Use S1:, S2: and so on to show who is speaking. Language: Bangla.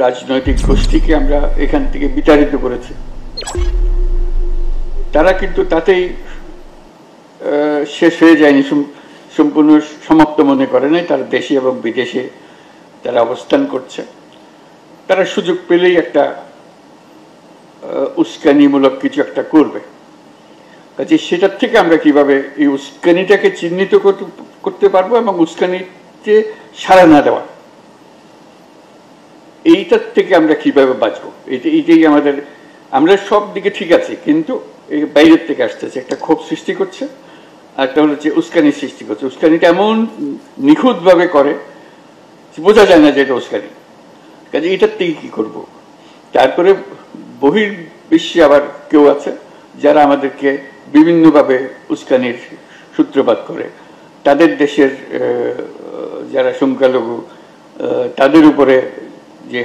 S1: রাজনৈতিক গোষ্ঠীকে আমরা এখান থেকে বিতাড়িত করেছি, তারা কিন্তু তাতেই শেষ হয়ে যায়নি, সম্পূর্ণ সমাপ্ত মনে করে নাই। তারা দেশে এবং বিদেশে তারা অবস্থান করছে। তারা সুযোগ পেলেই একটা উস্কানিমূলক কিছু একটা করবে। কাজে সেটার থেকে আমরা কিভাবে এই উস্কানিটাকে চিহ্নিত করতে পারবো এবং উস্কানিতে সাড়া না দেওয়া, এইটার থেকে আমরা কিভাবে বাঁচবো, এইটাই আমাদের। আমরা সব দিকে ঠিক আছে, কিন্তু এই বাইরের থেকে আসতেছে, একটা ক্ষোভ সৃষ্টি করছে, আর একটা হচ্ছে উস্কানি সৃষ্টি করছে। উস্কানিটা এমন নিখুঁতভাবে করে বোঝা যায় না যে এটা উস্কানি। কাজে এটার থেকে কি করব? তারপরে বহির্বিশ্বে আবার কেউ আছে যারা আমাদেরকে বিভিন্নভাবে উস্কানির সূত্রপাত করে। তাদের দেশের যারা সংখ্যালঘু, তাদের উপরে যে